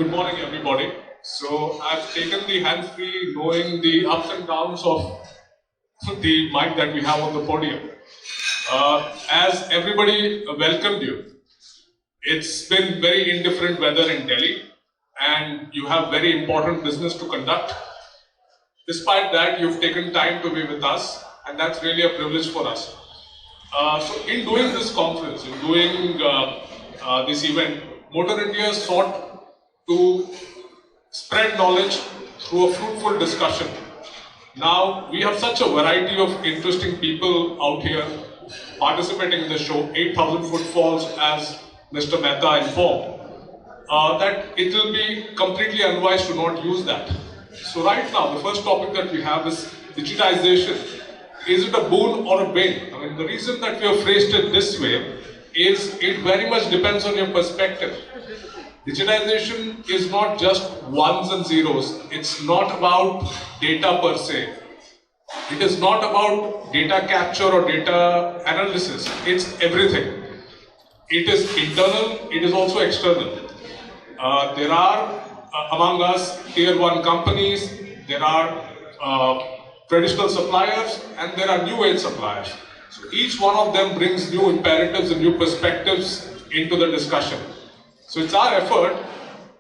good morning, everybody. So I've taken the hands-free, knowing the ups and downs of the mic that we have on the podium. As everybody welcomed you, it's been very indifferent weather in Delhi, and you have very important business to conduct. Despite that, you've taken time to be with us, and that's really a privilege for us. So in doing this conference, in doing this event, Motor India sought to spread knowledge through a fruitful discussion. Now, we have such a variety of interesting people out here participating in the show, 8,000 footfalls as Mr. Mehta informed, that it will be completely unwise to not use that. So right now, the first topic that we have is digitization. Is it a boon or a bane? I mean, the reason that we have phrased it this way is it very much depends on your perspective. Digitization is not just ones and zeros. It's not about data per se. It is not about data capture or data analysis. It's everything. It is internal, it is also external. There are among us tier 1 companies, there are traditional suppliers, and there are new age suppliers. So each one of them brings new imperatives and new perspectives into the discussion. So it's our effort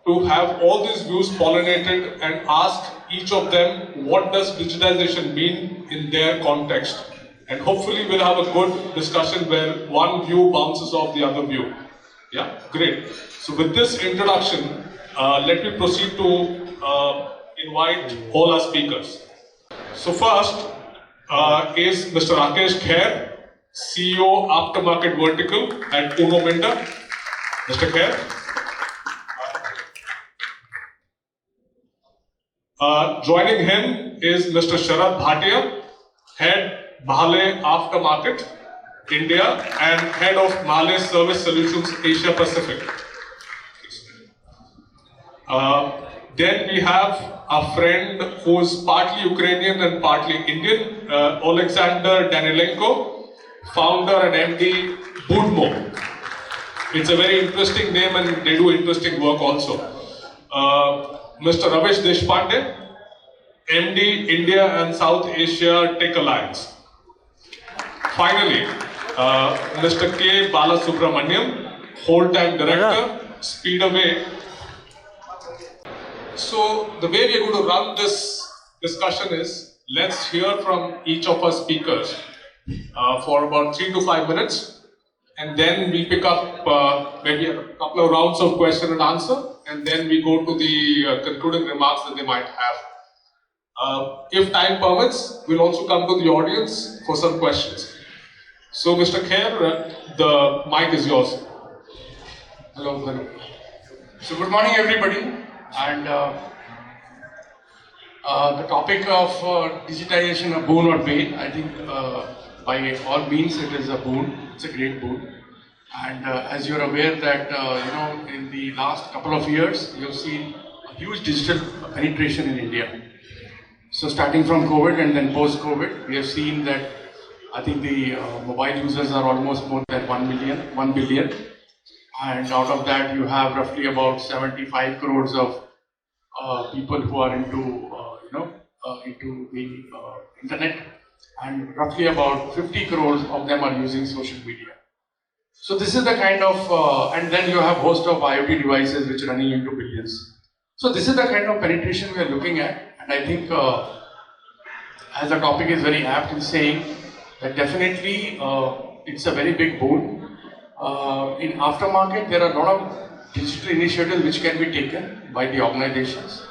to have all these views pollinated and ask each of them what does digitization mean in their context. And hopefully we'll have a good discussion where one view bounces off the other view. Yeah, great. So with this introduction, let me proceed to invite all our speakers. So first is Mr. Rakesh Kher, CEO Aftermarket Vertical at Minda. Mr. Kher. Joining him is Mr. Sharad Bhatia, Head MAHLE Aftermarket India and Head of MAHLE Service Solutions Asia Pacific. Then we have a friend who is partly Ukrainian and partly Indian, Oleksandr Danylenko, founder and MD Boodmo. It's a very interesting name and they do interesting work also. Mr. Ravish Deshpande, MD India and South Asia TecAlliance. Finally, Mr. Balasubramaniyam, whole-time director, Speedway. So the way we are going to run this discussion is, let's hear from each of our speakers for about 3 to 5 minutes. And then we pick up maybe a couple of rounds of question and answer, and then we go to the concluding remarks that they might have. If time permits, we'll also come to the audience for some questions. So, Mr. Kher, the mic is yours. Hello. So, good morning, everybody. And the topic of digitization, a boon or bane, I think by all means it is a boon. It's a great boon. And as you're aware that, in the last couple of years, you've seen a huge digital penetration in India. So starting from COVID and then post-COVID, we have seen that I think the mobile users are almost more than 1 billion. And out of that, you have roughly about 75 crores of people who are into, into the internet. And roughly about 50 crores of them are using social media. So this is the kind of, and then you have host of IoT devices which are running into billions. So this is the kind of penetration we are looking at, and I think as the topic is very apt in saying that definitely it's a very big boon. In aftermarket, there are a lot of digital initiatives which can be taken by the organizations,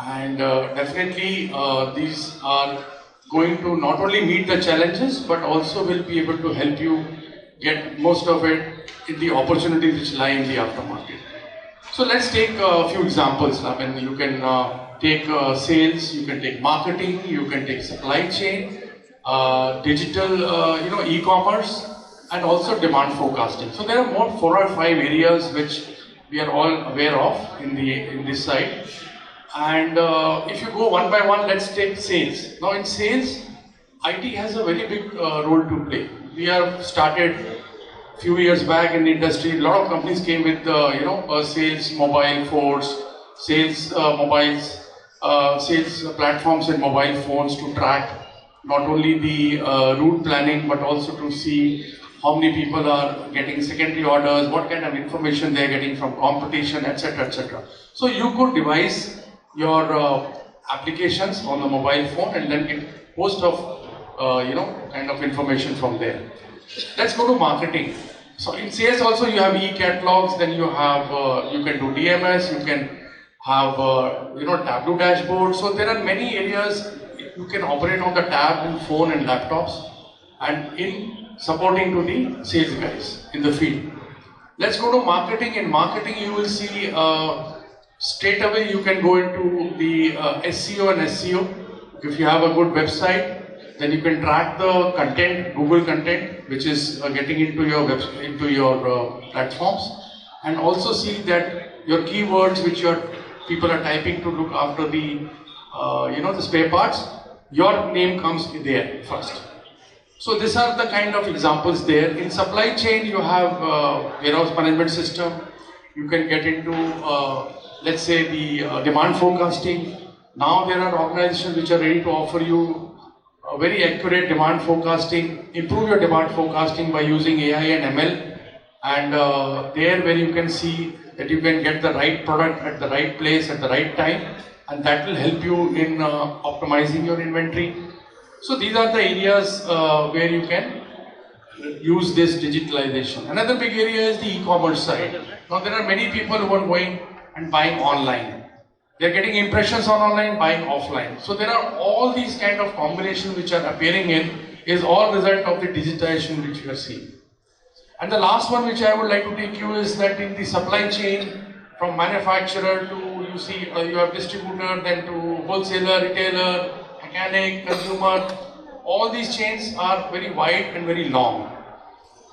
and definitely these are going to not only meet the challenges but also will be able to help you get most of it in the opportunities which lie in the aftermarket. So let's take a few examples. I mean, you can take sales, you can take marketing, you can take supply chain, digital, e-commerce, and also demand forecasting. So there are more 4 or 5 areas which we are all aware of in this side. And if you go one by one, let's take sales. Now in sales, IT has a very big role to play. We have started a few years back in the industry. A lot of companies came with a sales mobile force, sales sales platforms in mobile phones to track not only the route planning but also to see how many people are getting secondary orders, what kind of information they are getting from competition, etc., etc. So you could devise your applications on the mobile phone and then get host of kind of information from there. Let's go to marketing. So in sales also you have e-catalogs, then you have you can do DMS, you can have Tableau dashboard. So there are many areas you can operate on the tab in phone and laptops and in supporting to the sales guys in the field. Let's go to marketing. In marketing you will see straight away you can go into the SEO and SEO. If you have a good website, then you can track the content, Google content, which is getting into your platforms, and also see that your keywords which your people are typing to look after the the spare parts, your name comes there first. So these are the kind of examples there. In supply chain, you have warehouse management system. You can get into let's say the demand forecasting. Now there are organizations which are ready to offer you very accurate demand forecasting, improve your demand forecasting by using AI and ML, and there where you can see that you can get the right product at the right place at the right time, and that will help you in optimizing your inventory. So these are the areas where you can use this digitalization. Another big area is the e-commerce side. Now there are many people who are going and buying online. They're getting impressions on online, buying offline. So there are all these kind of combinations which are appearing in is all result of the digitization which we are seeing. And the last one which I would like to take you is that in the supply chain, from manufacturer to you have distributor, then to wholesaler, retailer, mechanic, consumer, all these chains are very wide and very long.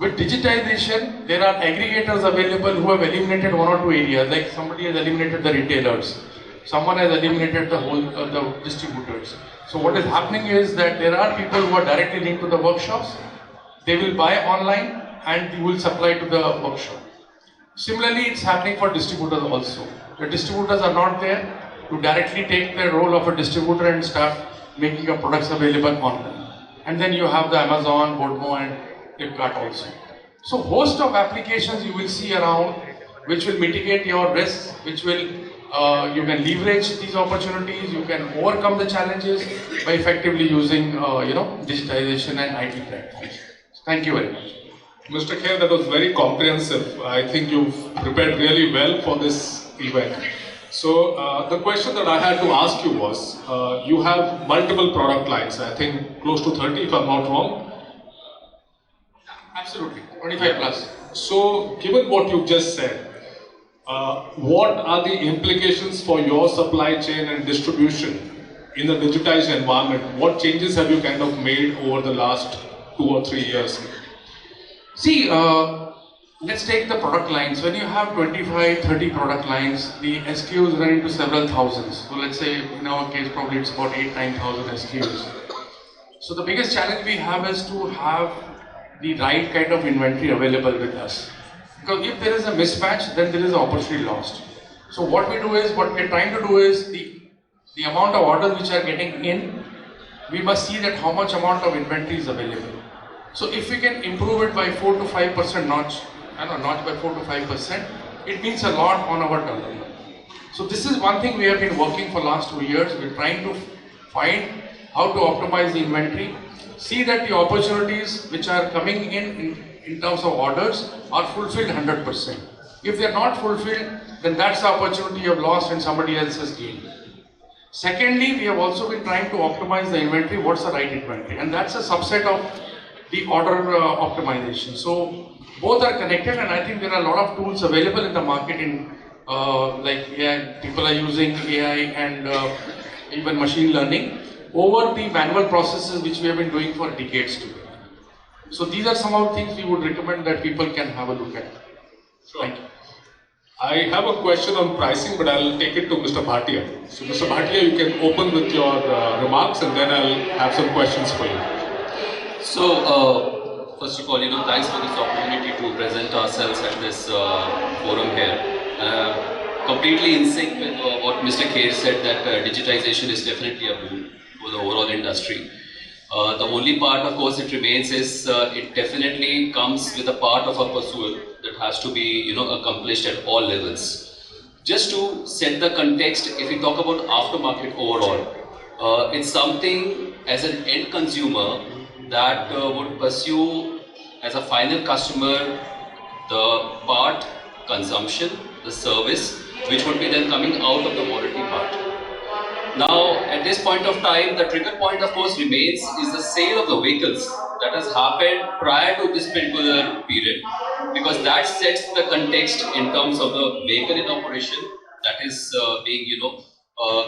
With digitization, there are aggregators available who have eliminated one or two areas, like somebody has eliminated the retailers. Someone has eliminated the distributors. So what is happening is that there are people who are directly linked to the workshops. They will buy online and you will supply to the workshop. Similarly, it's happening for distributors also. The distributors are not there to directly take the role of a distributor and start making your products available online. And then you have the Amazon, Boodmo and Flipkart also. So host of applications you will see around which will mitigate your risks, which will you can leverage these opportunities, you can overcome the challenges by effectively using digitization and IT platforms. Thank you very much. Mr. Kher, that was very comprehensive. I think you've prepared really well for this event. So the question that I had to ask you was, you have multiple product lines, I think close to 30 if I'm not wrong. Absolutely, 25 plus. So given what you just said, what are the implications for your supply chain and distribution in the digitized environment? What changes have you kind of made over the last 2 or 3 years? See, let's take the product lines. When you have 25, 30 product lines, the SKUs run into several thousands. So let's say in our case probably it's about 8,000-9,000 SKUs. So the biggest challenge we have is to have the right kind of inventory available with us. Because if there is a mismatch, then there is an opportunity lost. So what we're trying to do is the amount of orders which are getting in, we must see that how much amount of inventory is available. So if we can improve it by 4 to 5% notch by 4 to 5%, it means a lot on our turnover. So this is one thing we have been working for last 2 years. We're trying to find how to optimize the inventory, see that the opportunities which are coming in terms of orders are fulfilled 100%. If they are not fulfilled, then that's the opportunity you have lost and somebody else has gained. Secondly, we have also been trying to optimize the inventory, what's the right inventory, and that's a subset of the order optimization. So both are connected, and I think there are a lot of tools available in the market in like AI, people are using AI and even machine learning over the manual processes which we have been doing for decades today. So these are some of the things we would recommend that people can have a look at. Sure. Thank you. I have a question on pricing, but I'll take it to Mr. Bhatia. So Mr. Bhatia, you can open with your remarks and then I'll have some questions for you. So, first of all, thanks for this opportunity to present ourselves at this forum here. completely in sync with what Mr. Kher said, that digitization is definitely a boon for the overall industry. The only part, of course, it remains is it definitely comes with a part of a pursuit that has to be, accomplished at all levels. Just to set the context, if we talk about aftermarket overall, it's something as an end consumer that would pursue as a final customer the part consumption, the service, which would be then coming out of the warranty part. Now, at this point of time, the trigger point, of course, remains is the sale of the vehicles that has happened prior to this particular period, because that sets the context in terms of the vehicle in operation that is being,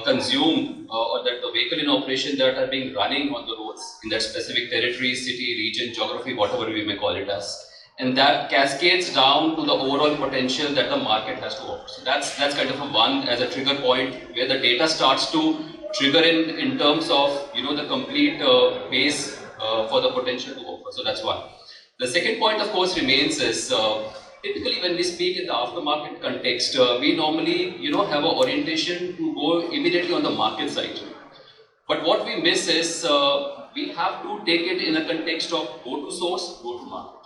consumed, or that the vehicle in operation that are being running on the roads in that specific territory, city, region, geography, whatever we may call it as. And that cascades down to the overall potential that the market has to offer. So that's kind of a one as a trigger point where the data starts to trigger in terms of the complete base for the potential to offer. So that's one. The second point, of course, remains is typically when we speak in the aftermarket context, we normally have an orientation to go immediately on the market side. But what we miss is we have to take it in a context of go to source, go to market.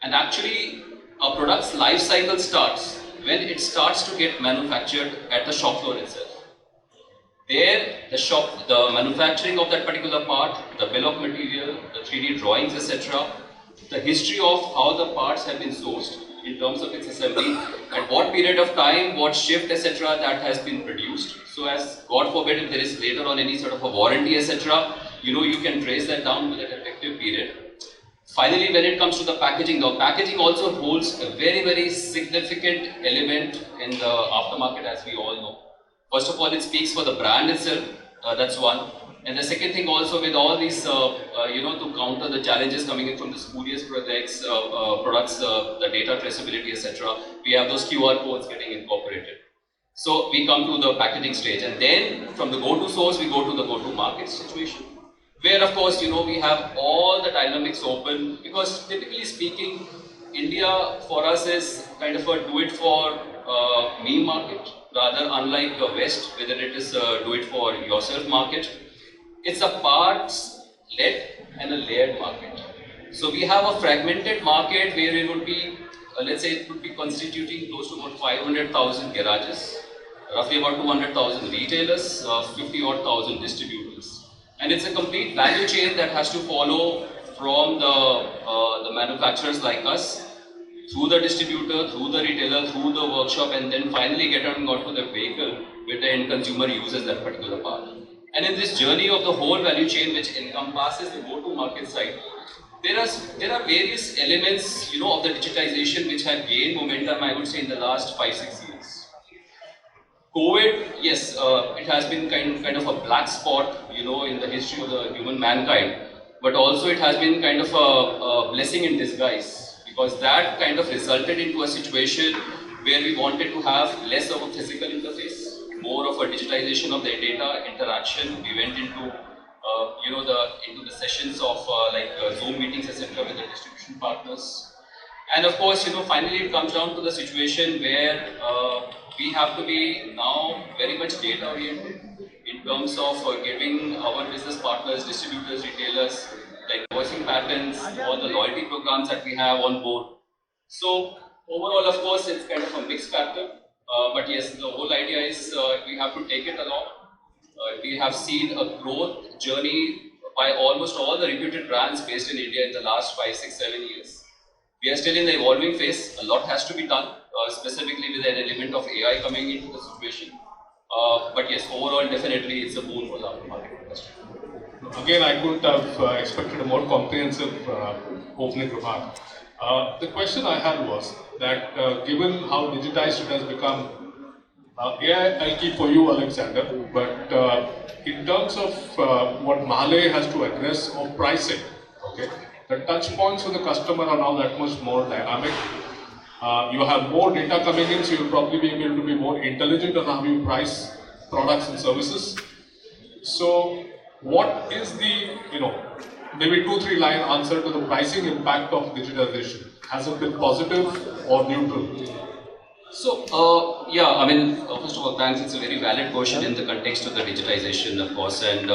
And actually, a product's life cycle starts when it starts to get manufactured at the shop floor itself. There, the manufacturing of that particular part, the bill of material, the 3D drawings, etc., the history of how the parts have been sourced in terms of its assembly, at what period of time, what shift, etc., that has been produced. So as God forbid, if there is later on any sort of a warranty, etc., you can trace that down to that effective period. Finally, when it comes to the packaging, now packaging also holds a very, very significant element in the aftermarket, as we all know. First of all, it speaks for the brand itself, that's one. And the second thing also, with all these, to counter the challenges coming in from the spurious products, the data traceability, etc., we have those QR codes getting incorporated. So we come to the packaging stage, and then from the go-to source, we go to the go-to market situation, where of course, we have all the dynamics open, because typically speaking, India for us is kind of a do-it-for-me market, rather unlike the West, whether it is a do-it-for-yourself market. It's a parts-led and a layered market. So we have a fragmented market where it would be, let's say it would be constituting close to about 500,000 garages, roughly about 200,000 retailers, 50,000 distributors. And it's a complete value chain that has to follow from the manufacturers like us, through the distributor, through the retailer, through the workshop, and then finally get on to the vehicle where the end consumer uses that particular part. And in this journey of the whole value chain, which encompasses the go-to-market side, there are various elements, of the digitization which have gained momentum, I would say, in the last 5-6 years. COVID, yes, it has been kind of a black spot, in the history of the human mankind, but also it has been kind of a blessing in disguise, because that kind of resulted into a situation where we wanted to have less of a physical interface, more of a digitization of the data interaction. We went into, into the sessions of Zoom meetings, etc., with the distribution partners. And of course, finally it comes down to the situation where we have to be now very much data oriented in terms of giving our business partners, distributors, retailers, the invoicing patterns, all the loyalty programs that we have on board. So overall, of course, it's kind of a mixed factor. But yes, the whole idea is we have to take it along. We have seen a growth journey by almost all the reputed brands based in India in the last 5, 6, 7 years. We are still in the evolving phase. A lot has to be done, specifically with an element of AI coming into the situation. But yes, overall, definitely it's a boon for the aftermarket industry. Again, I couldn't have expected a more comprehensive opening remark. The question I had was that given how digitized it has become, AI I'll keep for you, Oleksandr, but in terms of what MAHLE has to address of pricing, okay, the touch points for the customer are now that much more dynamic. You have more data coming in, so you'll probably be able to be more intelligent on how you price products and services. So, what is the, maybe 2-3 line answer to the pricing impact of digitization? Has it been positive or neutral? So, yeah, I mean, first of all, thanks. It's a very valid question in the context of the digitization, of course, and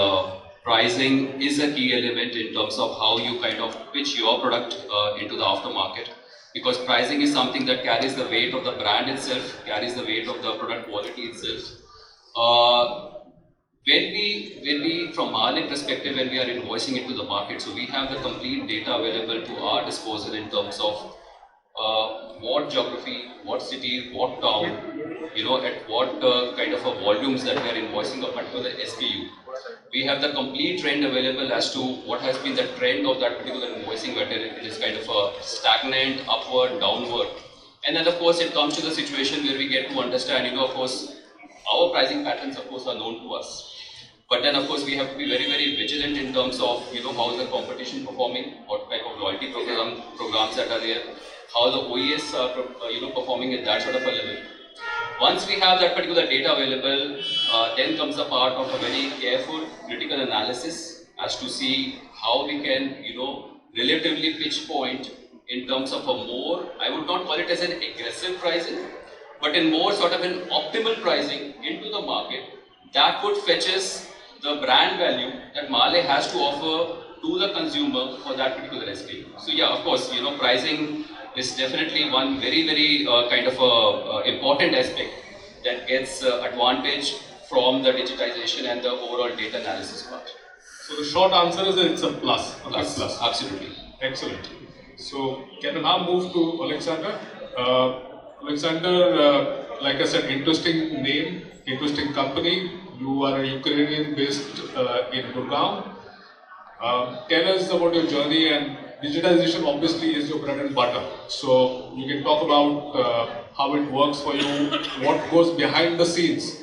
pricing is a key element in terms of how you kind of pitch your product into the aftermarket, because pricing is something that carries the weight of the brand itself, carries the weight of the product quality itself. When we, from MAHLE perspective, when we are invoicing into the market, so we have the complete data available to our disposal in terms of what geography, what city, what town, at what kind of a volumes that we are invoicing a particular SKU. We have the complete trend available as to what has been the trend of that particular invoicing, whether it is kind of a stagnant, upward, downward. And then of course it comes to the situation where we get to understand, of course, our pricing patterns of course are known to us. But then of course we have to be very, very vigilant in terms of, how is the competition performing, what type of loyalty programs that are there, how the OES are performing at that sort of a level. Once we have that particular data available, then comes the part of a very careful, critical analysis as to see how we can, relatively pitch point in terms of a more, I would not call it as an aggressive pricing, but in more sort of an optimal pricing into the market that would fetches the brand value that MAHLE has to offer to the consumer for that particular SKU. So yeah, of course, pricing is definitely one very, very kind of important aspect that gets advantage from the digitization and the overall data analysis part. So the short answer is that it's a plus. Plus. Absolutely. Excellent. So can I now move to Oleksandr? Oleksandr, like I said, interesting name, interesting company. You are a Ukrainian based in Gurgaon. Tell us about your journey, and digitization obviously is your bread and butter. So you can talk about how it works for you, what goes behind the scenes.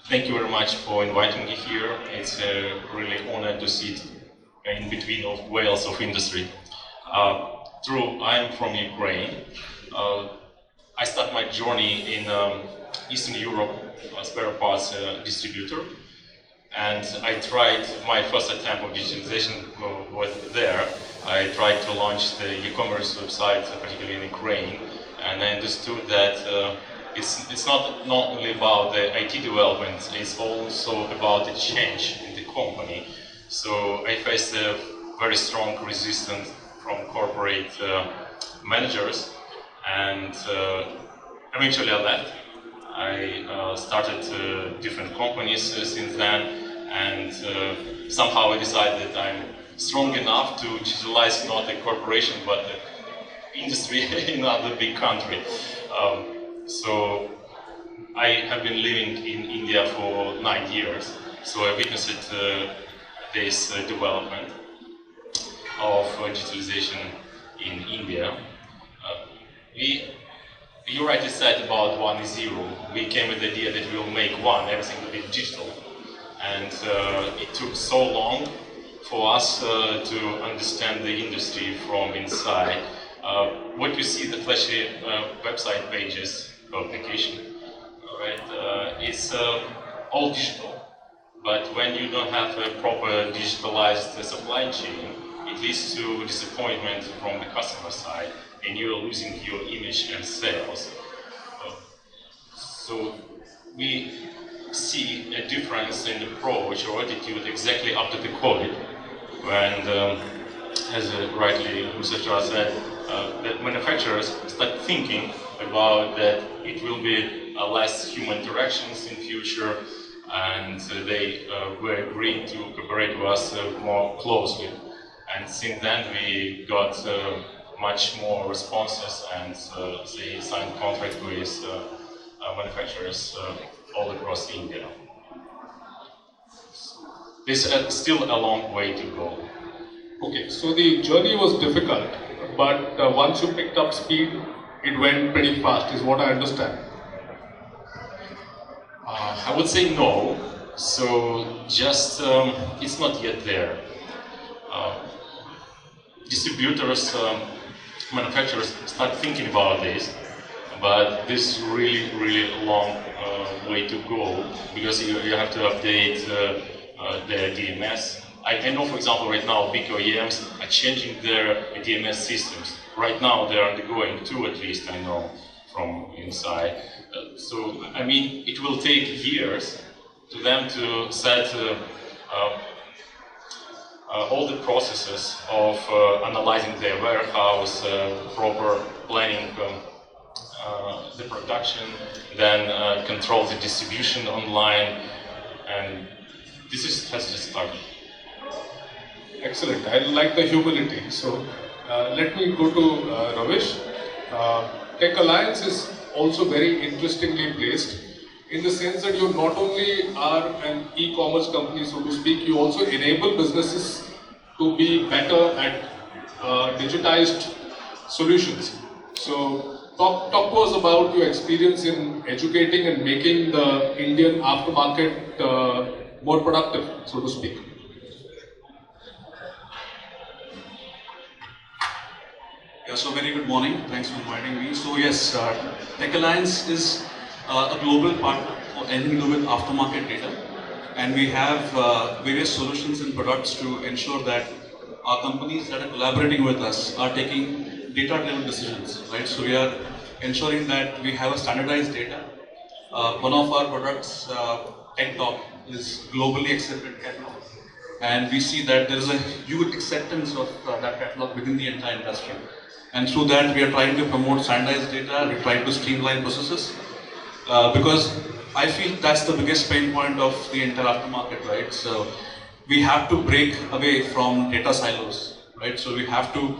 Thank you very much for inviting me here. It's a really honor to sit in between of whales of industry. True, I'm from Ukraine. I started my journey in Eastern Europe spare parts distributor, and I tried my first attempt of digitalization was there. I tried to launch the e-commerce website, particularly in Ukraine, and I understood that it's not only about the IT development, it's also about the change in the company. So I faced a very strong resistance from corporate managers, and eventually I left. I started different companies since then, and somehow I decided that I'm strong enough to digitalize not a corporation but the industry in another big country. So I have been living in India for 9 years, so I witnessed this development of digitalization in India. You rightly said about 1.0. We came with the idea that we will make everything will be digital. And it took so long for us to understand the industry from inside. What you see, the flashy website pages of application, right? It's all digital. But when you don't have a proper digitalized supply chain, it leads to disappointment from the customer side, and you're losing your image and sales. So we see a difference in approach or attitude exactly after the COVID, when, as rightly Mr. Chari said, that manufacturers start thinking about that it will be less human interactions in future, and they were agreeing to cooperate with us more closely. And since then we got much more responses, and they signed contracts with manufacturers all across India. There's still a long way to go. Okay, so the journey was difficult, but once you picked up speed, it went pretty fast, is what I understand. I would say no. So just it's not yet there. Distributors, manufacturers start thinking about this, but this really, really long way to go, because you have to update the DMS. I know, for example, right now big OEMs are changing their DMS systems. Right now they are undergoing 2 at least, I know, from inside. So, I mean, it will take years to them to set all the processes of analyzing their warehouse, proper planning the production, then control the distribution online, and has just started. Excellent. I like the humility. So let me go to Ravish. TecAlliance is also very interestingly placed in the sense that you not only are an e-commerce company, so to speak, you also enable businesses to be better at digitized solutions. So talk to us about your experience in educating and making the Indian aftermarket more productive, so to speak. Yeah, so very good morning. Thanks for inviting me. So yes, TecAlliance is a global partner for anything to do with aftermarket data, and we have various solutions and products to ensure that our companies that are collaborating with us are taking data-driven decisions, right? So we are ensuring that we have a standardized data. One of our products, TechDoc, is globally accepted catalog, and we see that there is a huge acceptance of that catalog within the entire industry. And through that, we are trying to promote standardized data, we're trying to streamline processes, because I feel that's the biggest pain point of the entire aftermarket, right? So we have to break away from data silos, right? So we have to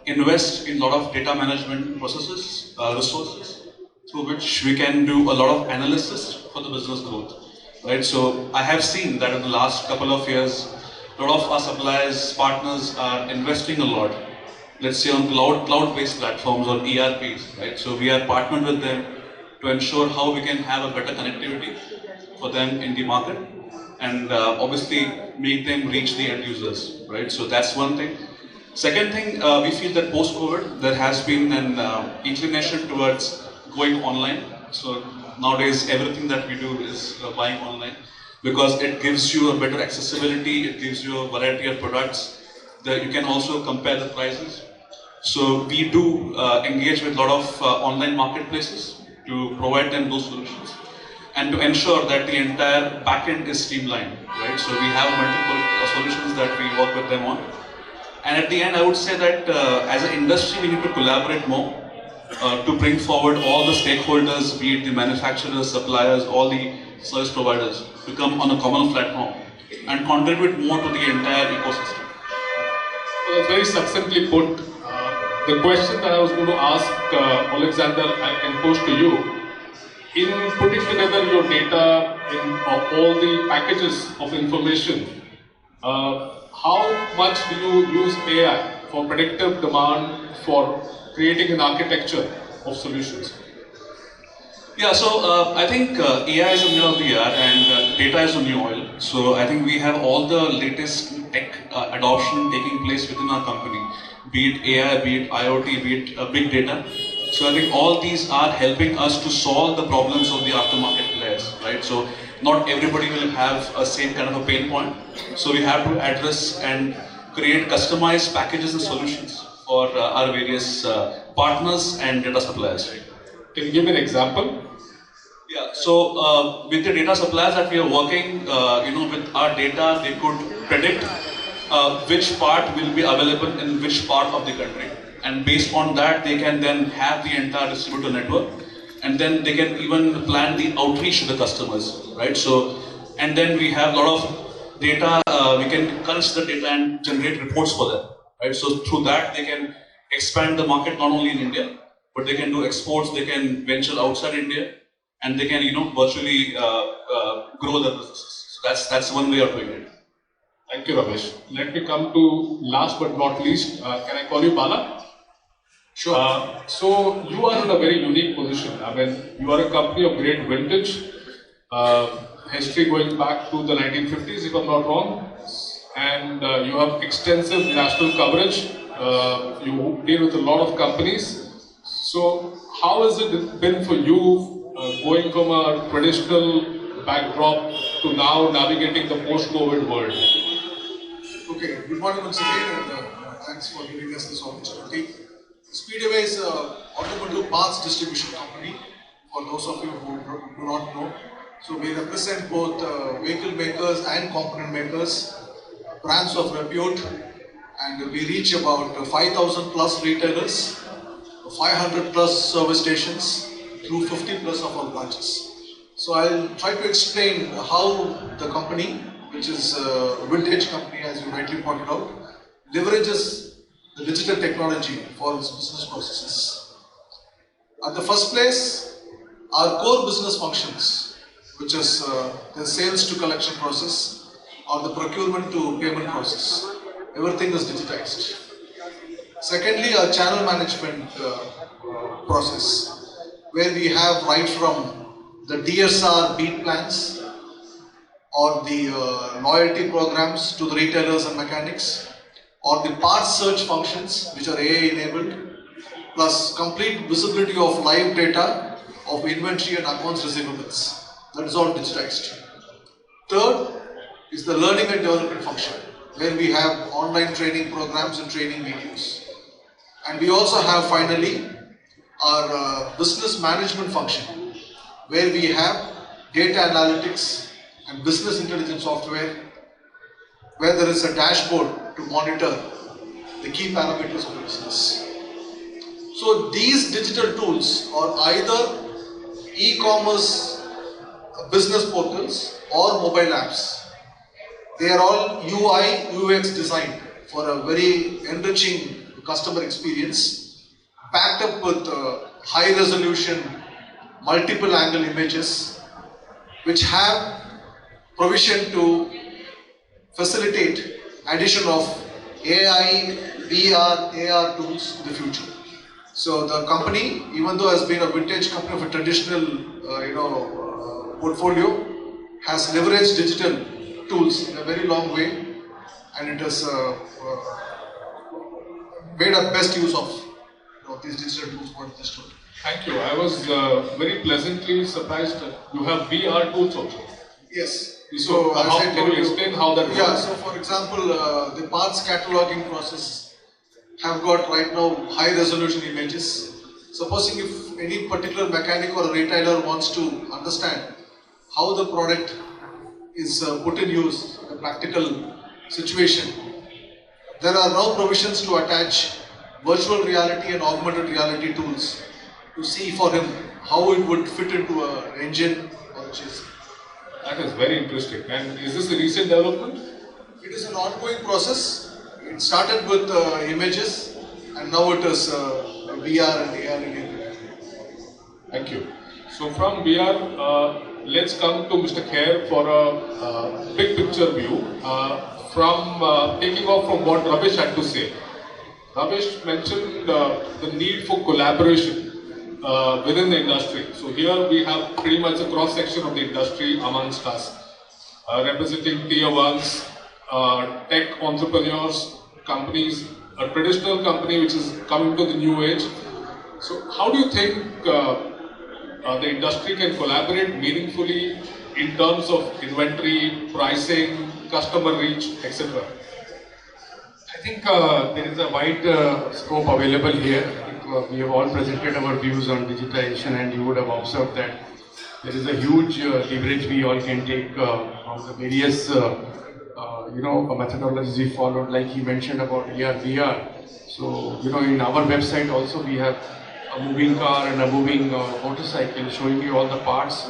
invest in a lot of data management processes, resources, through which we can do a lot of analysis for the business growth, right? So I have seen that in the last couple of years, a lot of our suppliers, partners are investing a lot, let's say on cloud-based platforms or ERPs, right? So we are partnered with them to ensure how we can have a better connectivity for them in the market, and obviously make them reach the end users, right? So that's one thing. Second thing, we feel that post-COVID, there has been an inclination towards going online. So nowadays, everything that we do is buying online, because it gives you a better accessibility, it gives you a variety of products, that you can also compare the prices. So we do engage with a lot of online marketplaces to provide them those solutions and to ensure that the entire backend is streamlined, right? So we have multiple solutions that we work with them on. And at the end, I would say that as an industry, we need to collaborate more to bring forward all the stakeholders, be it the manufacturers, suppliers, all the service providers, to come on a common platform and contribute more to the entire ecosystem. Well, that's very succinctly put. The question that I was going to ask Oleksandr, I can pose to you. In putting together your data in all the packages of information, how much do you use AI for predictive demand, for creating an architecture of solutions? Yeah, so I think AI is the new of the hour, and data is the new oil. So I think we have all the latest tech adoption taking place within our company, be it AI, be it IoT, be it big data. So I think all these are helping us to solve the problems of the aftermarket players, right? So not everybody will have a same kind of a pain point. So we have to address and create customized packages and solutions for our various partners and data suppliers. Can you give an example? Yeah, so with the data suppliers that we are working, with our data, they could predict which part will be available in which part of the country. And based on that, they can then have the entire distributor network, and then they can even plan the outreach to the customers, right? So, and then we have a lot of data, we can crunch the data and generate reports for them, right? So through that, they can expand the market not only in India, but they can do exports, they can venture outside India, and they can, virtually grow their businesses. So that's one way of doing it. Thank you, Ravish. Let me come to last but not least. Can I call you Bala? Sure. So you are in a very unique position. I mean, you are a company of great vintage, history going back to the 1950s, if I'm not wrong, and you have extensive national coverage. You deal with a lot of companies. So how has it been for you going from a traditional backdrop to now navigating the post-COVID world? Okay, good morning once again, and thanks for giving us this opportunity. Speedway is an automotive parts distribution company, for those of you who do not know. So we represent both vehicle makers and component makers, brands of repute, and we reach about 5,000 plus retailers, 500 plus service stations through 50 plus of our branches. So I'll try to explain how the company, which is a vintage company as you rightly pointed out, leverages the digital technology for its business processes. At the first place, our core business functions, which is the sales to collection process or the procurement to payment process, everything is digitized. Secondly, our channel management process, where we have right from the DSR beat plans or the loyalty programs to the retailers and mechanics, or the parts search functions which are AI enabled, plus complete visibility of live data of inventory and accounts receivables. That is all digitized. Third is the learning and development function, where we have online training programs and training videos. And we also have finally our business management function, where we have data analytics and business intelligence software, where there is a dashboard to monitor the key parameters of the business. So these digital tools are either e-commerce business portals or mobile apps. They are all UI, UX designed for a very enriching customer experience, backed up with high resolution, multiple angle images, which have provision to facilitate addition of AI, VR, AR tools in the future. So the company, even though has been a vintage company of a traditional, portfolio, has leveraged digital tools in a very long way, and it has made a best use of these digital tools for this tool. Thank you. I was very pleasantly surprised that you have VR tools also. Yes. So how can you explain how that works? Yeah, so for example, the parts cataloging process have got right now high resolution images. Supposing if any particular mechanic or retailer wants to understand how the product is put in use in a practical situation, there are now provisions to attach virtual reality and augmented reality tools to see for him how it would fit into an engine or a chassis. That is very interesting. And is this a recent development? It is an ongoing process. It started with images and now it is VR and AR enabled. Thank you. So from VR, let's come to Mr. Kher for a big picture view. From taking off from what Ravish had to say. Ravish mentioned the need for collaboration within the industry. So here we have pretty much a cross section of the industry amongst us, representing tier ones, tech entrepreneurs, companies, a traditional company which is coming to the new age. So how do you think the industry can collaborate meaningfully in terms of inventory, pricing, customer reach, etc.? I think there is a wide scope available here. We have all presented our views on digitization, and you would have observed that there is a huge leverage we all can take from the various methodologies we followed, like he mentioned about AR, VR. So, in our website also we have a moving car and a moving motorcycle showing you all the parts,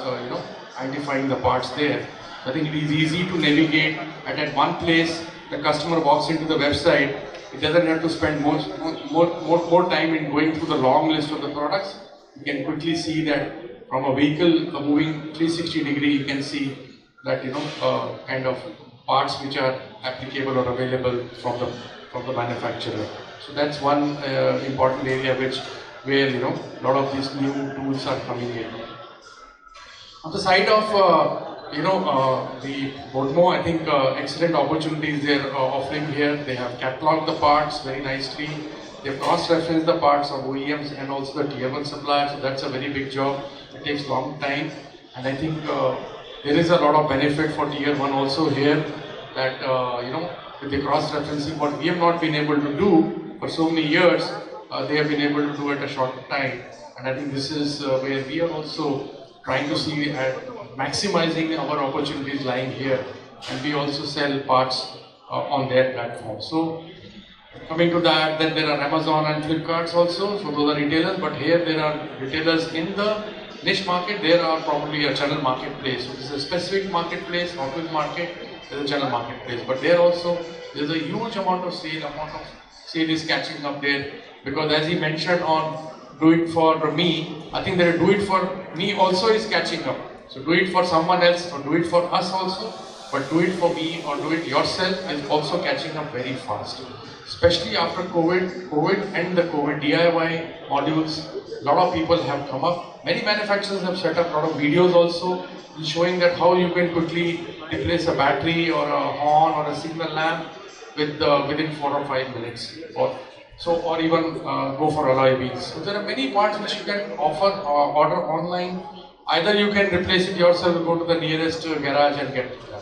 identifying the parts there. I think it is easy to navigate, and at one place the customer walks into the website, it doesn't have to spend more time in going through the long list of the products. You can quickly see that from a vehicle moving 360 degree, you can see that kind of parts which are applicable or available from the manufacturer. So that's one important area where a lot of these new tools are coming in. On the side of the Boodmo, I think excellent opportunities they are offering here. They have cataloged the parts very nicely. They have cross-referenced the parts of OEMs and also the tier 1 suppliers. So that's a very big job. It takes long time, and I think there is a lot of benefit for tier 1 also here. That with the cross-referencing, what we have not been able to do for so many years, they have been able to do at a short time. And I think this is where we are also trying to see at maximizing our opportunities lying here, and we also sell parts on their platform. So coming to that, then there are Amazon and Flipkarts also, so those are retailers, but here there are retailers in the niche market, there are probably a channel marketplace. So this is a specific marketplace, automotive market, there's a channel marketplace, but there also there's a huge amount of sale is catching up there, because as he mentioned on do it for me, I think that do it for me also is catching up. So do it for someone else or do it for us also, but do it for me or do it yourself is also catching up very fast. Especially after COVID and the COVID DIY modules, a lot of people have come up. Many manufacturers have set up a lot of videos also showing that how you can quickly replace a battery or a horn or a signal lamp within 4 or 5 minutes, or even go for alloy wheels. So there are many parts which you can order online. Either you can replace it yourself or go to the nearest garage and get it done.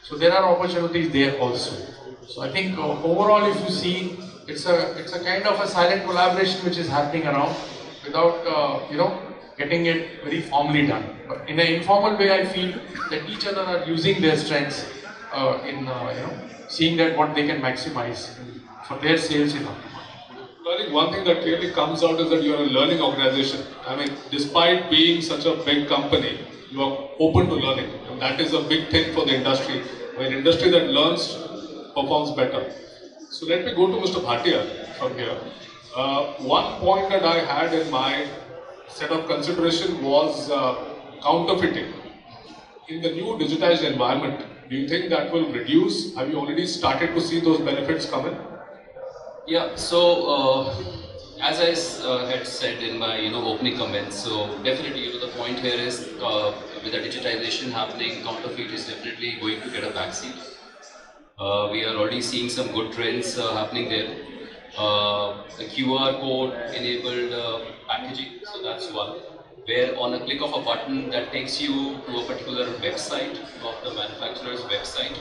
So there are opportunities there also. So I think overall, if you see, it's a kind of a silent collaboration which is happening around without getting it very formally done. But in an informal way, I feel that each other are using their strengths in seeing that what they can maximize for their sales in aftermarket. I think one thing that clearly comes out is that you are a learning organization. I mean, despite being such a big company, you are open to learning, and that is a big thing for the industry. An industry that learns performs better. So let me go to Mr. Bhatia from here. One point that I had in my set of consideration was counterfeiting. In the new digitized environment, do you think that will reduce? Have you already started to see those benefits come in? Yeah, so as I had said in my opening comments, so definitely the point here is with the digitization happening, counterfeit is definitely going to get a backseat. We are already seeing some good trends happening there. The QR code enabled packaging, so that's one, where on a click of a button that takes you to a particular website of the manufacturer's website,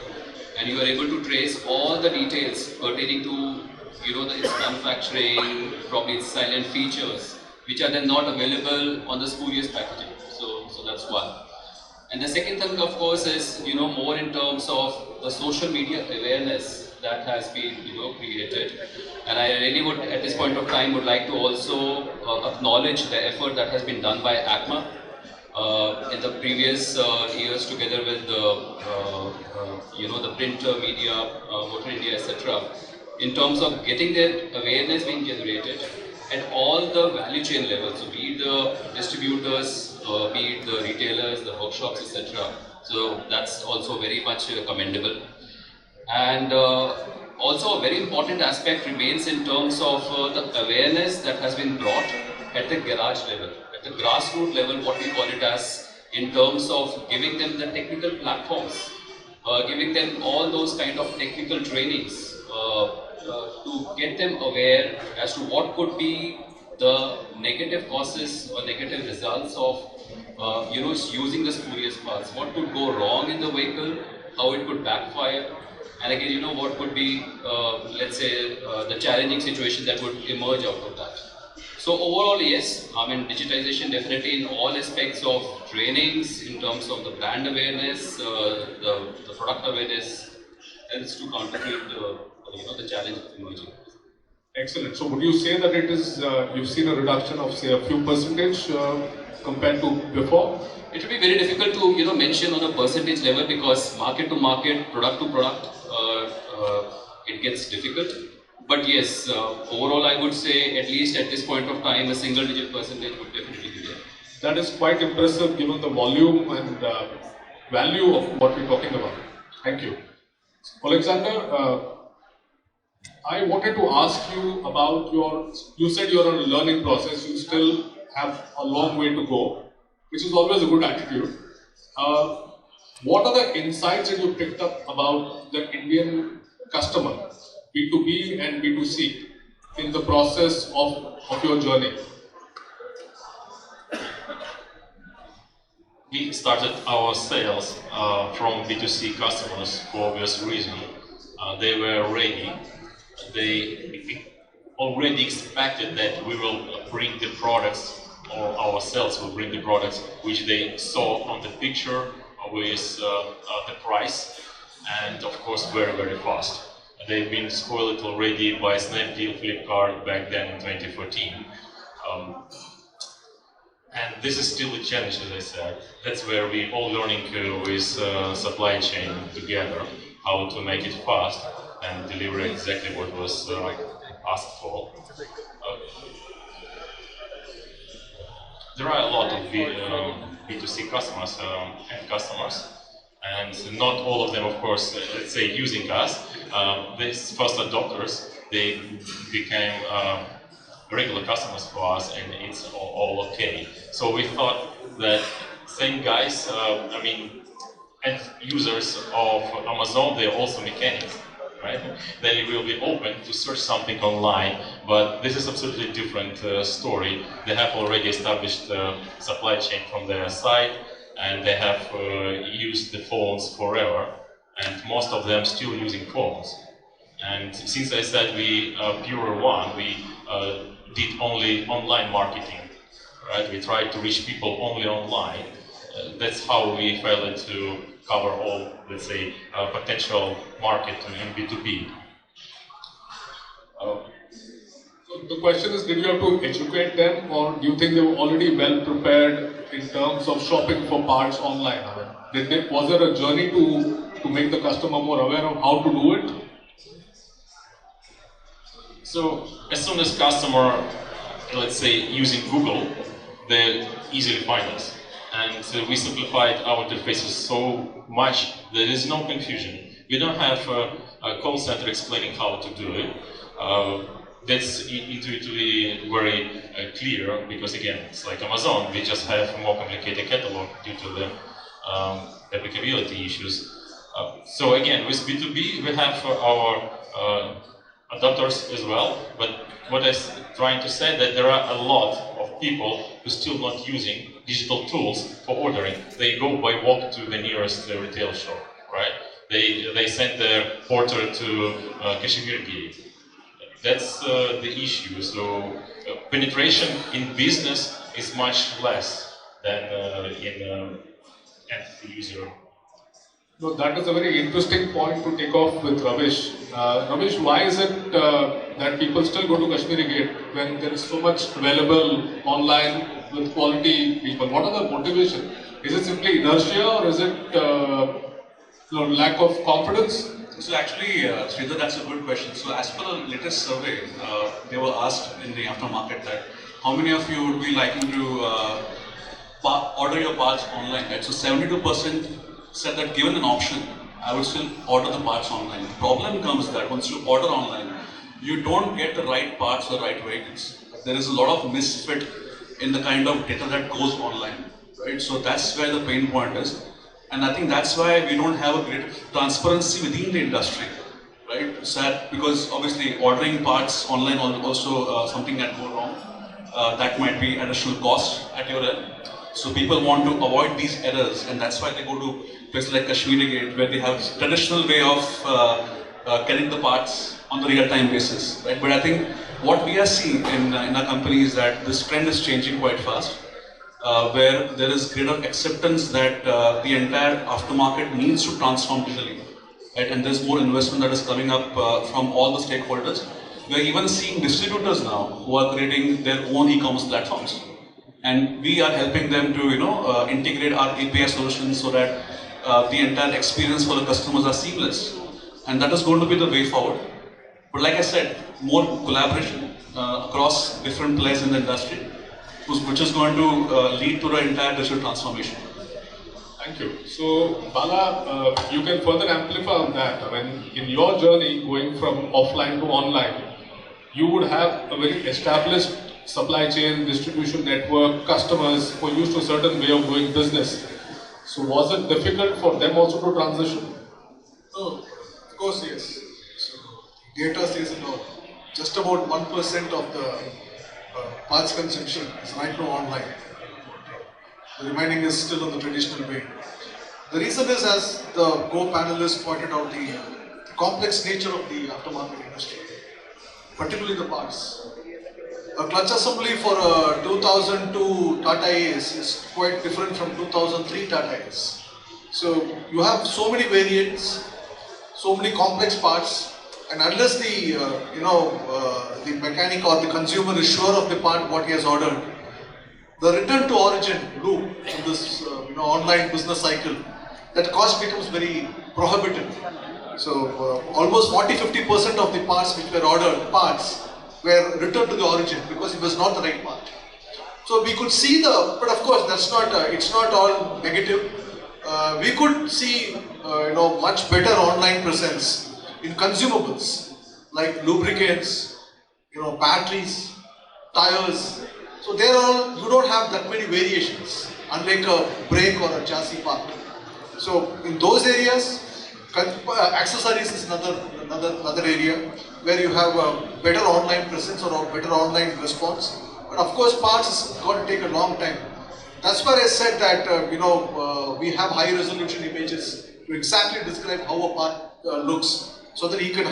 and you are able to trace all the details pertaining to its manufacturing, probably its silent features, which are then not available on the spurious packaging. So that's one. And the second thing, of course, is more in terms of the social media awareness that has been created. And I really would, at this point of time, would like to also acknowledge the effort that has been done by ACMA in the previous years, together with the the print media, Motorindia, etc., in terms of getting that awareness being generated at all the value chain levels, so be it the distributors, be it the retailers, the workshops, etc. So that's also very much commendable. And also a very important aspect remains in terms of the awareness that has been brought at the garage level, at the grassroots level, what we call it as, in terms of giving them the technical platforms, giving them all those kind of technical trainings, to get them aware as to what could be the negative causes or negative results of using the spurious parts. What could go wrong in the vehicle, how it could backfire, and again what could be let's say the challenging situation that would emerge out of that. So overall, yes, I mean digitization definitely in all aspects of trainings, in terms of the brand awareness, the product awareness, helps to counterfeit the challenge emerging. Excellent. So would you say that it is, you've seen a reduction of say a few percentage compared to before? It will be very difficult to mention on a percentage level, because market to market, product to product, it gets difficult. But yes, overall I would say at least at this point of time a single digit percentage would definitely be there. That is quite impressive given the volume and value of what we're talking about. Thank you. Oleksandr, I wanted to ask you about you said you're on a learning process, you still have a long way to go, which is always a good attitude. What are the insights that you picked up about the Indian customer, B2B and B2C, in the process of your journey? We started our sales from B2C customers for obvious reason. They were ready. They already expected that we will bring the products, or ourselves will bring the products which they saw on the picture with the price, and of course very, very fast. They've been spoiled already by Snapdeal, Flipkart back then in 2014. And this is still a challenge, as I said. That's where we're all learning with supply chain together, how to make it fast and deliver exactly what was asked for. There are a lot of B2C customers, end customers, and not all of them, of course, let's say, using us. These first adopters, they became regular customers for us, and it's all okay. So we thought that same guys, end users of Amazon, they're also mechanics, right? They will be open to search something online, but this is absolutely different story. They have already established supply chain from their side, and they have used the phones forever, and most of them still using phones. And since I said we pure one, we did only online marketing, right? We tried to reach people only online. That's how we failed to cover all, let's say, potential market in B2B. So the question is, did you have to educate them, or do you think they were already well prepared in terms of shopping for parts online? Was there a journey to make the customer more aware of how to do it? So as soon as customer, let's say, using Google, they easily find us. And we simplified our interfaces so much that there is no confusion. We don't have a call center explaining how to do it. That's intuitively very clear, because again, it's like Amazon, we just have a more complicated catalog due to the applicability issues. So again, with B2B, we have our adopters as well, but what I'm trying to say that there are a lot of people who still not using digital tools for ordering. They go by walk to the nearest retail shop, right? They send their porter to Kashmir Gate. That's the issue. So penetration in business is much less than in end user. No, that is a very interesting point to take off with Ravish. Ravish, why is it that people still go to Kashmiri Gate when there is so much available online with quality people? What are the motivation? Is it simply inertia, or is it lack of confidence? So actually, Sridhar, that's a good question. So as per the latest survey, they were asked in the aftermarket that how many of you would be liking to order your parts online, right? So 72% said that given an option, I would still order the parts online. The problem comes that once you order online, you don't get the right parts or right vehicles. There is a lot of misfit in the kind of data that goes online, right? So that's where the pain point is. And I think that's why we don't have a great transparency within the industry, right? Sad, because obviously ordering parts online also something that go wrong. That might be additional cost at your end. So people want to avoid these errors, and that's why they go to places like Kashmiri Gate, where they have traditional way of getting the parts on the real-time basis, right? But I think what we are seeing in our company is that this trend is changing quite fast, where there is greater acceptance that the entire aftermarket needs to transform digitally, right? And there's more investment that is coming up from all the stakeholders. We're even seeing distributors now who are creating their own e-commerce platforms. And we are helping them to, integrate our API solutions so that the entire experience for the customers are seamless. And that is going to be the way forward. But like I said, more collaboration across different players in the industry, which is going to lead to the entire digital transformation. Thank you. So, Bala, you can further amplify on that. I mean, in your journey going from offline to online, you would have a very established supply chain, distribution network, customers who are used to a certain way of doing business. So was it difficult for them also to transition? Oh, of course, yes. So data says it all. Just about 1% of the parts consumption is right now online. The remaining is still on the traditional way. The reason is, as the co-panelists pointed out, the complex nature of the aftermarket industry. particularly the parts. A clutch assembly for a 2002 Tata Ace is quite different from 2003 Tata Ace. So you have so many variants, so many complex parts, and unless the the mechanic or the consumer is sure of the part what he has ordered, the return to origin loop in this online business cycle, that cost becomes very prohibitive. So almost 40-50% of the parts which were ordered were returned to the origin because it was not the right part. So we could see but of course that's not it's not all negative. We could see much better online presence in consumables like lubricants, batteries, tires. So you don't have that many variations, unlike a brake or a chassis part. So in those areas, accessories is another area where you have a better online presence or a better online response. But of course, parts is going to take a long time. That's why I said that we have high resolution images to exactly describe how a part looks, so that he can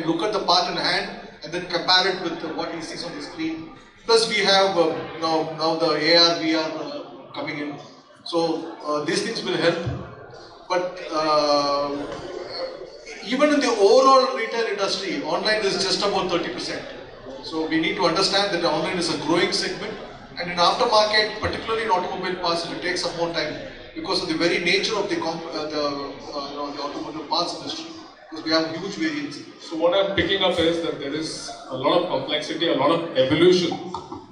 look at the part in hand and then compare it with what he sees on the screen. Plus, we have now the AR, VR coming in. So these things will help. But even in the overall retail industry, online is just about 30%. So we need to understand that online is a growing segment, and in aftermarket, particularly in automobile parts, it will take some more time because of the very nature of the automotive parts industry. Because we have huge variance. So what I'm picking up is that there is a lot of complexity, a lot of evolution,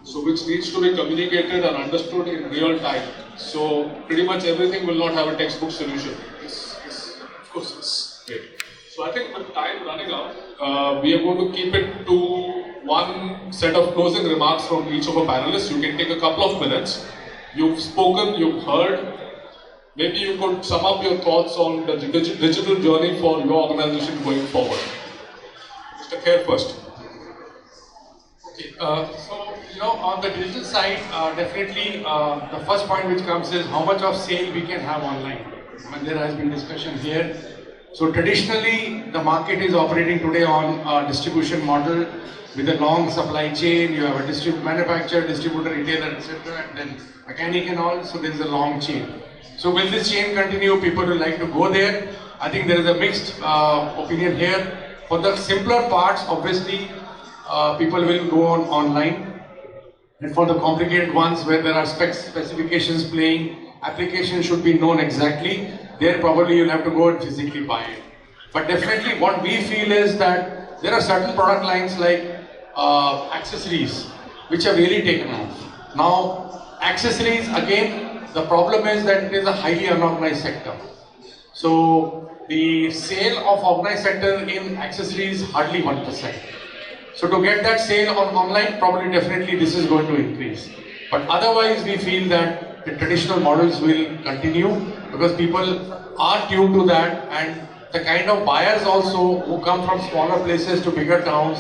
so which needs to be communicated and understood in real time. So pretty much everything will not have a textbook solution. Yes, of course, yes. Great. So I think with time running out, we are going to keep it to one set of closing remarks from each of our panelists. You can take a couple of minutes. You've spoken, you've heard. Maybe you could sum up your thoughts on the digital journey for your organization going forward. Mr. Kher first. Okay, so on the digital side, definitely the first point which comes is how much of sale we can have online. And there has been discussion here. So traditionally, the market is operating today on a distribution model with a long supply chain. You have a manufacturer, distributor, retailer, etc., and then mechanic and all. So there is a long chain. So will this chain continue? People will like to go there. I think there is a mixed opinion here. For the simpler parts, obviously, people will go on online. And for the complicated ones where there are specifications playing, applications should be known exactly, there probably you'll have to go and physically buy it. But definitely what we feel is that there are certain product lines like accessories which have really taken off. Now, accessories again, the problem is that it is a highly unorganized sector. So the sale of organized sector in accessories is hardly 1%. So to get that sale on online, probably definitely this is going to increase. But otherwise we feel that the traditional models will continue because people are tuned to that, and the kind of buyers also who come from smaller places to bigger towns,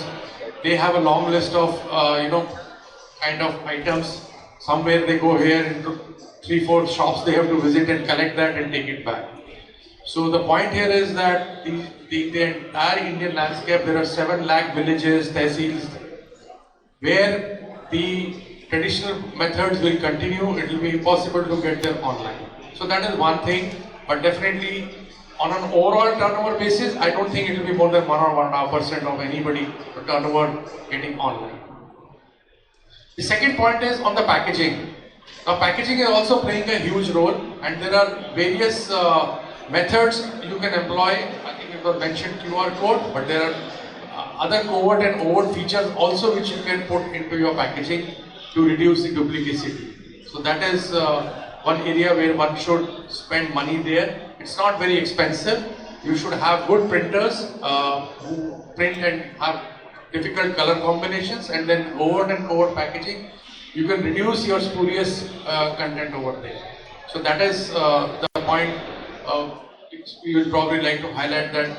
they have a long list of kind of items. Somewhere they go here into 3-4 shops they have to visit and collect that and take it back. So the point here is that the entire Indian landscape, there are 7 lakh villages, tehsils, where the traditional methods will continue. It will be impossible to get them online. So that is one thing, but definitely on an overall turnover basis, I don't think it will be more than 1 or 1.5% of anybody turnover getting online. The second point is on the packaging. Now packaging is also playing a huge role, and there are various methods you can employ. I think it was mentioned QR code, but there are other covert and overt features also which you can put into your packaging to reduce the duplicity. So that is one area where one should spend money there. It's not very expensive. You should have good printers who print and have difficult color combinations, and then overt and covert packaging. You can reduce your spurious content over there. So that is the point we will probably like to highlight, that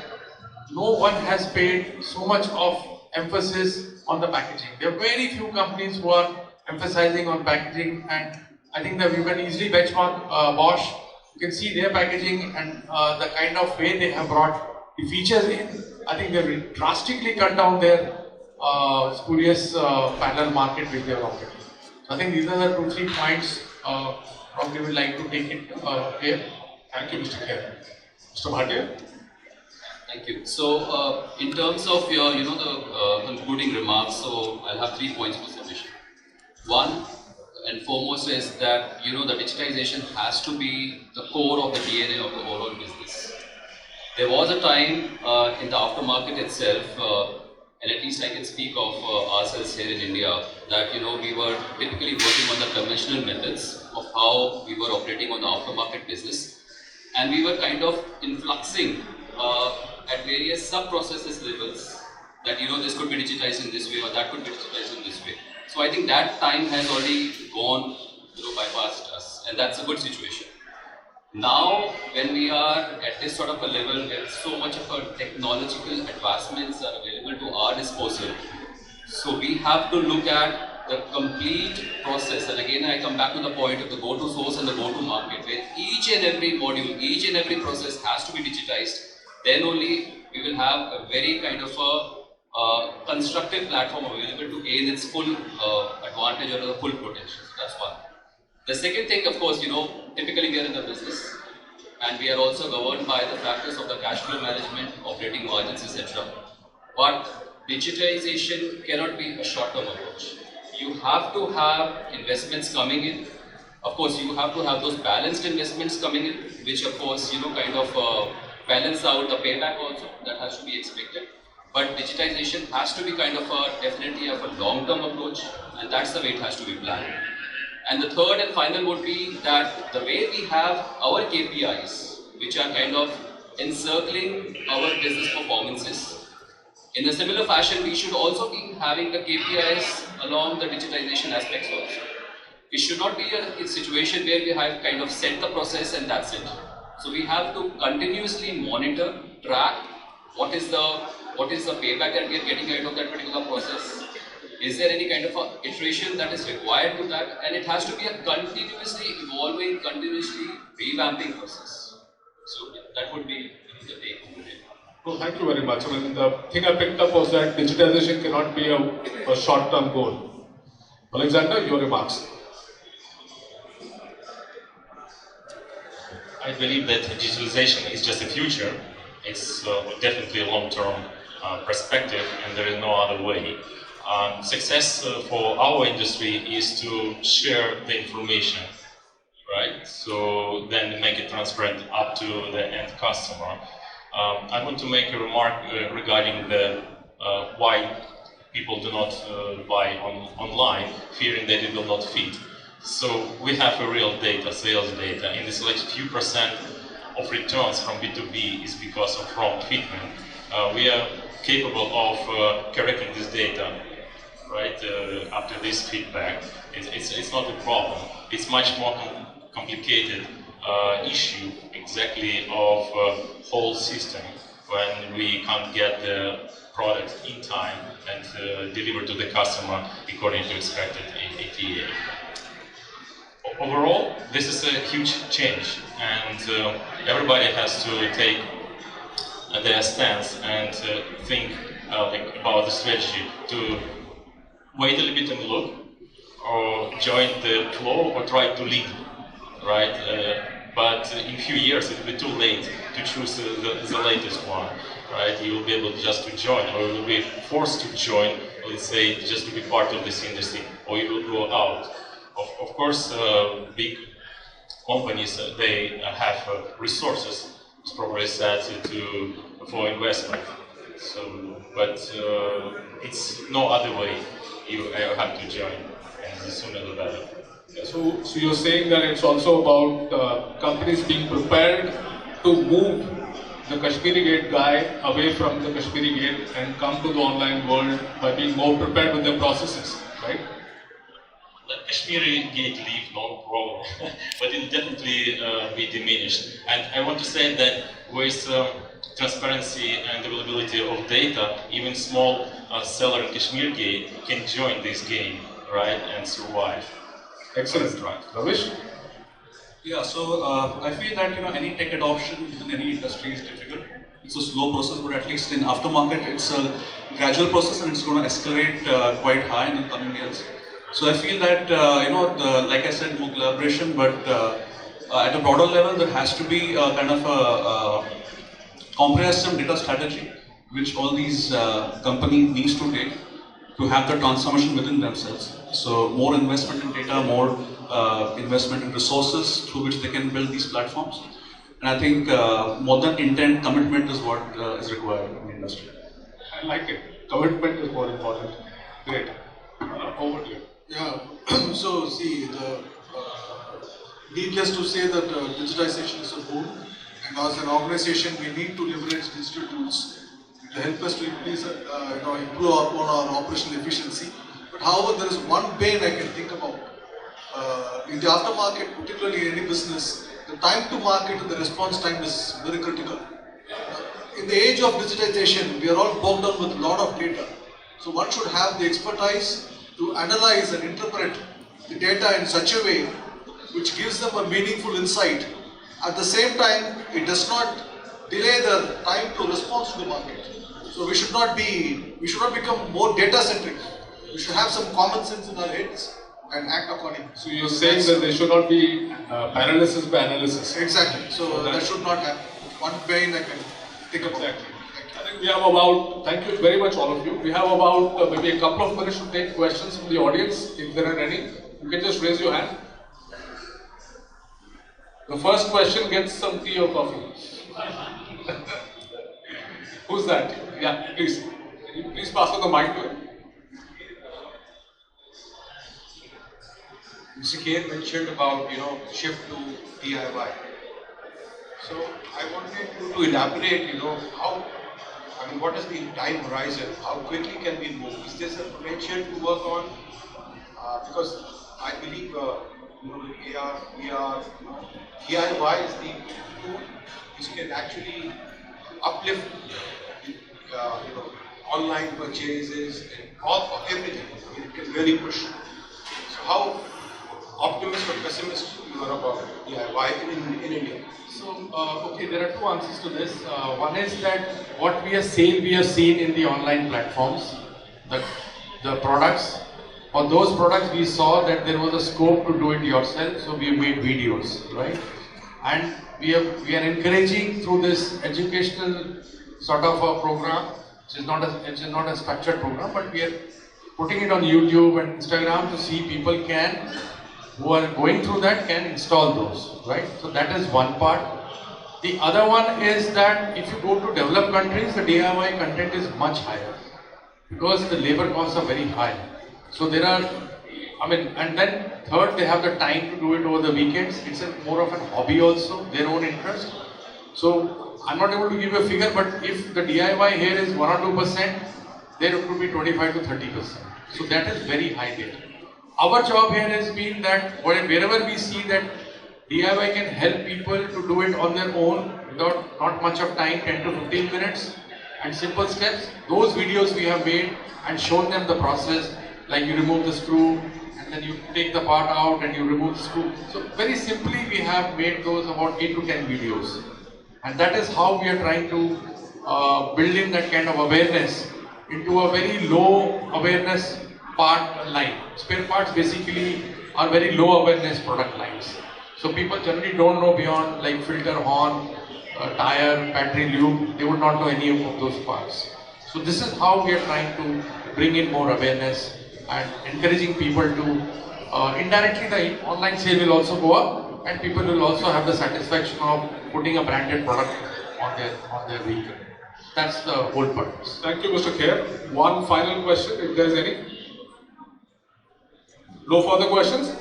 no one has paid so much of emphasis on the packaging. There are very few companies who are emphasizing on packaging, and I think that you can easily benchmark Bosch. You can see their packaging and the kind of way they have brought the features in. I think they've drastically cut down their spurious parallel market which they are operating. So I think these are the 2-3 points. Probably would like to take it here. Thank you, Mr. Kher. Mr. Bhatia? Thank you. So, in terms of your, the concluding remarks, so I'll have 3 points for submission. One and foremost is that, the digitization has to be the core of the DNA of the overall business. There was a time in the aftermarket itself, and at least I can speak of ourselves here in India, that, we were typically working on the conventional methods of how we were operating on the aftermarket business, and we were kind of influxing at various sub-processes levels that, this could be digitized in this way or that could be digitized in this way. So I think that time has already gone, bypassed us, and that's a good situation. Now, when we are at this sort of a level where so much of our technological advancements are available to our disposal, so we have to look at the complete process. And again, I come back to the point of the go-to source and the go-to market, where each and every module, each and every process has to be digitized. Then only we will have a very kind of a constructive platform available to gain its full advantage or the full potential. So that's one. The second thing, of course, typically we are in the business and we are also governed by the factors of the cash flow management, operating margins, etc. But digitization cannot be a short-term approach. You have to have investments coming in. Of course, you have to have those balanced investments coming in, which of course, kind of balance out the payback also, that has to be expected. But digitization has to be kind of definitely of a long-term approach, and that's the way it has to be planned. And the third and final would be that the way we have our KPIs, which are kind of encircling our business performances, in a similar fashion, we should also be having the KPIs along the digitization aspects also. It should not be a situation where we have kind of set the process and that's it. So we have to continuously monitor, track what is the payback that we are getting out of that particular process. Is there any kind of a iteration that is required to that? And it has to be a continuously evolving, continuously revamping process. So that would be the take home today. Well, thank you very much. I mean, the thing I picked up was that digitization cannot be a short-term goal. Oleksandr, your remarks. I believe that digitalization is just a future. It's definitely a long-term perspective, and there is no other way. Success for our industry is to share the information, right? So then make it transparent up to the end customer. I want to make a remark regarding the why people do not buy online, fearing that it will not fit. So we have a real data, sales data, and this like few percent of returns from B2B is because of wrong fitment. We are capable of correcting this data, right? After this feedback, it's not a problem. It's much more complicated issue exactly of whole system when we can't get the product in time and deliver to the customer according to expected ATA. Overall, this is a huge change, and everybody has to take their stance and think about the strategy to wait a little bit and look, or join the flow, or try to lead, right? But in a few years it will be too late to choose the latest one, right? You will be able just to join, or you will be forced to join, let's say, just to be part of this industry, or you will go out. Of course, big companies, they have resources, it's probably said, for investment. So, but it's no other way. You have to join, and the sooner the better. So you're saying that it's also about companies being prepared to move the Kashmiri Gate guy away from the Kashmiri Gate and come to the online world by being more prepared with their processes, right? The Kashmiri Gate leave, no problem, but it will definitely be diminished. And I want to say that with transparency and availability of data, even small seller in Kashmir Gate can join this game, right, and survive. Excellent. Right. Ravish? Yeah, so I feel that any tech adoption in any industry is difficult, It's a slow process, but at least in aftermarket, it's a gradual process and it's going to escalate quite high in the coming years. So I feel that, like I said, more collaboration, but at a broader level, there has to be a kind of a comprehensive data strategy, which all these companies needs to take to have the transformation within themselves. So more investment in data, more investment in resources through which they can build these platforms. And I think more than intent, commitment is what is required in the industry. I like it. Commitment is more important. Great. Over to you. Yeah. So see, needless to say that digitization is a boon, and as an organization, we need to leverage digital tools to help us to improve upon our operational efficiency. But however, there is one bane I can think about. In the aftermarket, particularly in any business, the time to market and the response time is very critical. In the age of digitization, we are all bogged down with a lot of data. So one should have the expertise to analyze and interpret the data in such a way which gives them a meaningful insight. At the same time, it does not delay the time to response to the market. So we should not become more data centric. We should have some common sense in our heads and act accordingly. So you're saying that there should not be paralysis by analysis. Exactly. So that should not happen. One bane I can think about. Exactly. I think we have about, thank you very much all of you. We have about maybe a couple of minutes to take questions from the audience, if there are any. You can just raise your hand. The first question gets some tea or coffee. Who's that? Yeah, please. Can you please pass on the mic to him? Mr. Kher mentioned about, shift to DIY. So I wanted you to elaborate, what is the time horizon? How quickly can we move? Is this a potential to work on? Because I believe, AR, VR, DIY is the tool which can actually uplift, online purchases and all everything. It can really push. So how optimist or pessimist you are about DIY in India? So, okay, there are two answers to this. One is that what we have seen in the online platforms, the products. For those products, we saw that there was a scope to do it yourself, so we made videos, right? And we are encouraging through this educational sort of a program, which is not a structured program, but we are putting it on YouTube and Instagram to see people who are going through that can install those, right? So that is one part. The other one is that if you go to developed countries, the DIY content is much higher because the labor costs are very high. So there are, and then third, they have the time to do it over the weekends. It's more of a hobby also, their own interest. So I'm not able to give you a figure, but if the DIY here is 1 or 2%, there it could be 25 to 30%. So that is very high there. Our job here has been that wherever we see that DIY can help people to do it on their own without not much of time, 10 to 15 minutes and simple steps, those videos we have made and shown them the process, like you remove the screw and then you take the part out and you remove the screw. So very simply we have made those about 8 to 10 videos, and that is how we are trying to build in that kind of awareness into a very low awareness part line. Spare parts basically are very low awareness product lines. So people generally don't know beyond like filter, horn, tire, battery, lube. They would not know any of those parts. So this is how we are trying to bring in more awareness and encouraging people to indirectly the online sale will also go up and people will also have the satisfaction of putting a branded product on their vehicle. That's the whole purpose. Thank you, Mr. Kher. One final question, if there is any. No further questions?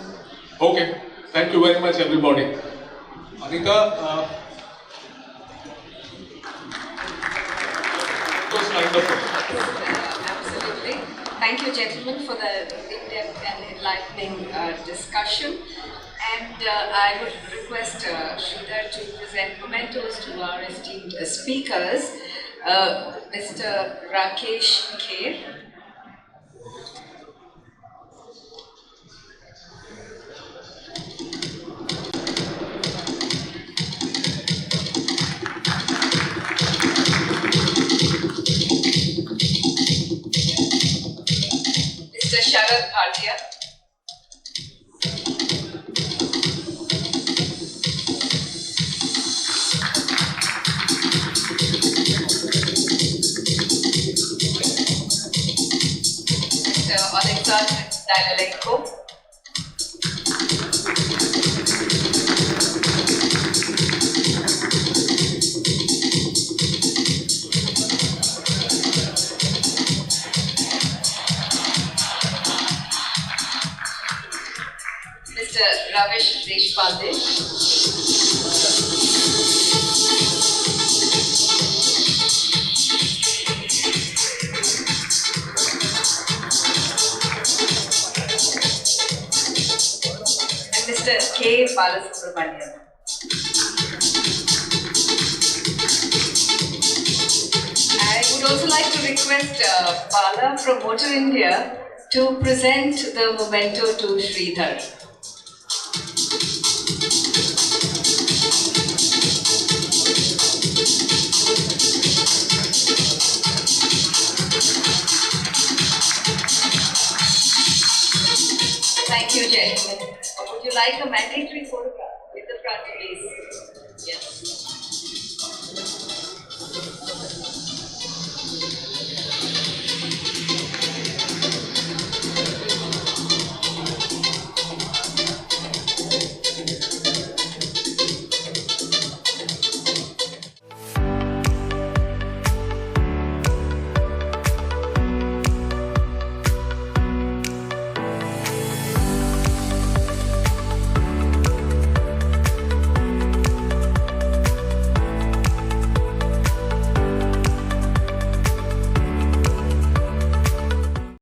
Okay. Thank you very much, everybody. Anika, absolutely. Thank you, gentlemen, for the in-depth and enlightening discussion. And I would request Sridhar to present mementos to our esteemed speakers. Mr. Rakesh Kher. Sharad Bhatia. Mr. Oleksandr Danylenko. Mr. Ravish Deshpande. And Mr. Balasubramaniyam. I would also like to request Bala from Motorindia to present the memento to Sridhar. Thank you, gentlemen. Would you like a mandatory photograph with the front, please? Yes.